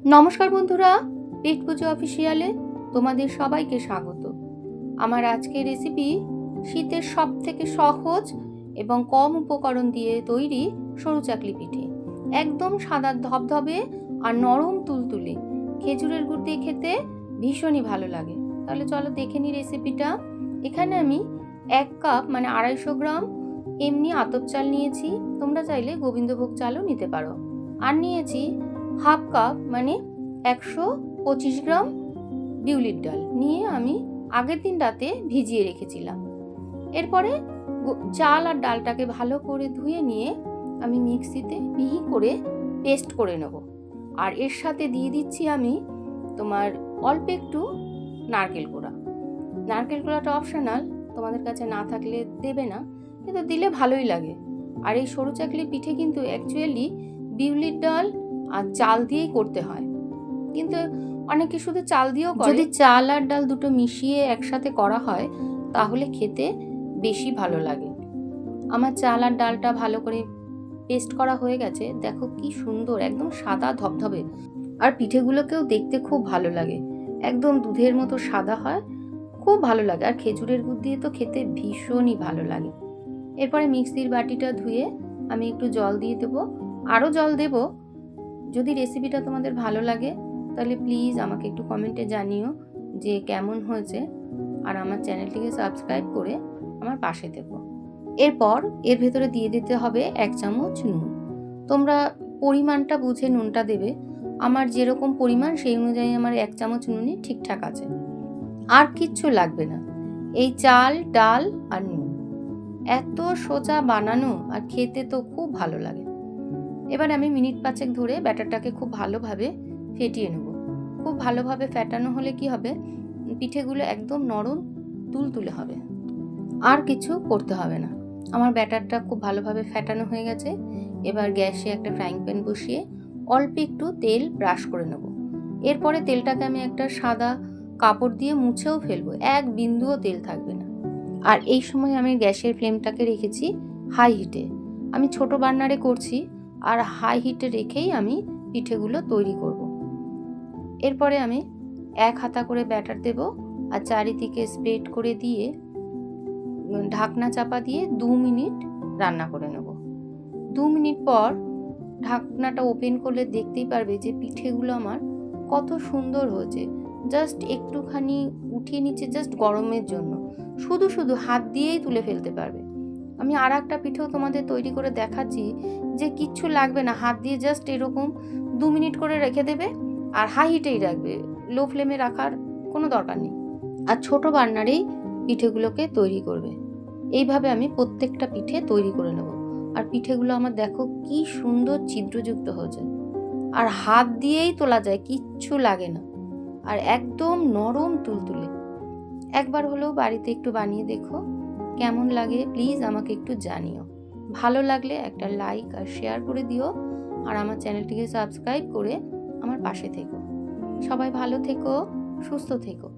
নমস্কার বন্ধুরা, পেট পুজো অফিসিয়ালে তোমাদের সবাইকে স্বাগত। আমার আজকের রেসিপি শীতের সব থেকে সহজ এবং কম উপকরণ দিয়ে তৈরি সরু চাকলি পিঠে। একদম সাদা ধবধবে আর নরম তুলতুলে, খেজুরের গুড় দিয়ে খেতে ভীষণই ভালো লাগে। তাহলে চলো দেখে নিই রেসিপিটা। এখানে আমি 1 কাপ মানে 250 গ্রাম এমনি আতপ চাল নিয়েছি, তোমরা চাইলে গোবিন্দভোগ চালও নিতে পারো। আর নিয়েছি 1/2 কাপ মানে 125 গ্রাম বিউলির ডাল নিয়ে আমি আগের দিন রাতে ভিজিয়ে রেখেছিলাম। এরপরে চাল আর ডালটাকে ভালো করে ধুয়ে নিয়ে আমি মিক্সিতে মিহি করে পেস্ট করে নেব। আর এর সাথে দিয়ে দিচ্ছি আমি তোমার অল্প একটু নারকেল কোড়া। নারকেল কোড়াটা অপশনাল, তোমাদের কাছে না থাকলে দেবে না, কিন্তু দিলে ভালোই লাগে। আর এই সরু চাকলি পিঠে কিন্তু অ্যাকচুয়ালি বিউলির ডাল আর চাল দিয়েই করতে হয়, কিন্তু অনেকে শুধু চাল দিয়েও করে। যদি চাল আর ডাল দুটো মিশিয়ে একসাথে করা হয় তাহলে খেতে বেশি ভালো লাগে। আমার চাল আর ডালটা ভালো করে পেস্ট করা হয়ে গেছে, দেখো কি সুন্দর, একদম সাদা ধবধবে। আর পিঠেগুলোকেও দেখতে খুব ভালো লাগে, একদম দুধের মতো সাদা হয়, খুব ভালো লাগে। আর খেজুরের গুড় দিয়ে তো খেতে ভীষণই ভালো লাগে। এরপরে মিক্সির বাটিটা ধুয়ে আমি একটু জল দিয়ে দেবো, আরও জল দেবো। যদি রেসিপিটা তোমাদের ভালো লাগে তাহলে প্লিজ আমাকে একটু কমেন্টে জানিও যে কেমন হয়েছে, আর আমার চ্যানেলটিকে সাবস্ক্রাইব করে আমার পাশে থেকো। এরপর এর ভেতরে দিয়ে দিতে হবে 1 চামচ নুন। তোমরা পরিমাণটা বুঝে নুনটা দেবে, আমার যেরকম পরিমাণ সেই অনুযায়ী আমার 1 চামচ নুনই ঠিকঠাক আছে। আর কিচ্ছু লাগবে না, এই চাল ডাল আর নুন, এত সোজা বানানো আর খেতে তো খুব ভালো লাগে। এবার আমি মিনিট 5 ধরে ব্যাটারটাকে খুব ভালোভাবে ফেটিয়ে নেব। খুব ভালোভাবে ফেটানো হলে কি হবে, পিঠেগুলো একদম নরম তুলতুলে হবে, আর কিছু করতে হবে না। আমার ব্যাটারটা খুব ভালোভাবে ফেটানো হয়ে গেছে। এবার গ্যাসে একটা ফ্রাইং প্যান বসিয়ে অল্প একটু তেল ব্রাশ করে নেব। এরপরে তেলটাকে আমি একটা সাদা কাপড় দিয়ে মুছেও ফেলবো, এক বিন্দুও তেল থাকবে না। আর এই সময় আমি গ্যাসের ফ্লেমটাকে রেখেছি হাই হিটে। আমি ছোট বার্নারে করছি, আর হাই হিটে রেখেই আমি পিঠেগুলো তৈরি করব। এরপরে আমি 1 হাতা করে ব্যাটার দেব, আর চারিদিকে স্প্রেড করে দিয়ে ঢাকনা চাপা দিয়ে 2 মিনিট রান্না করে নেব। 2 মিনিট পর ঢাকনাটা ওপেন করলে দেখতেই পারবে যে পিঠেগুলো আমার কত সুন্দর হয়েছে। জাস্ট একটুখানি উঠিয়ে নিচ্ছে, জাস্ট গরমের জন্য, শুধু শুধু হাত দিয়েই তুলে ফেলতে পারবে। আমি আর একটা পিঠেও তোমাদের তৈরি করে দেখাচ্ছি যে কিচ্ছু লাগবে না, হাত দিয়ে জাস্ট এরকম 2 মিনিট করে রেখে দেবে, আর হাই হিটেই রাখবে, লো ফ্লেমে রাখার কোনো দরকার নেই। আর ছোট বার্নারেই পিঠেগুলোকে তৈরি করবে। এইভাবে আমি প্রত্যেকটা পিঠে তৈরি করে নেব। আর পিঠেগুলো আমার দেখো কি সুন্দর ছিদ্রযুক্ত হয়েছে, আর হাত দিয়েই তোলা যায়, কিচ্ছু লাগে না, আর একদম নরম তুলতুলে। একবার হলেও বাড়িতে একটু বানিয়ে দেখো, কেমন লাগে প্লিজ আমাকে একটু জানিও। ভালো লাগলে একটা লাইক আর শেয়ার করে দিও, আর আমার চ্যানেলটিকে সাবস্ক্রাইব করে আমার পাশে থেকো। সবাই ভালো থেকো, সুস্থ থেকো।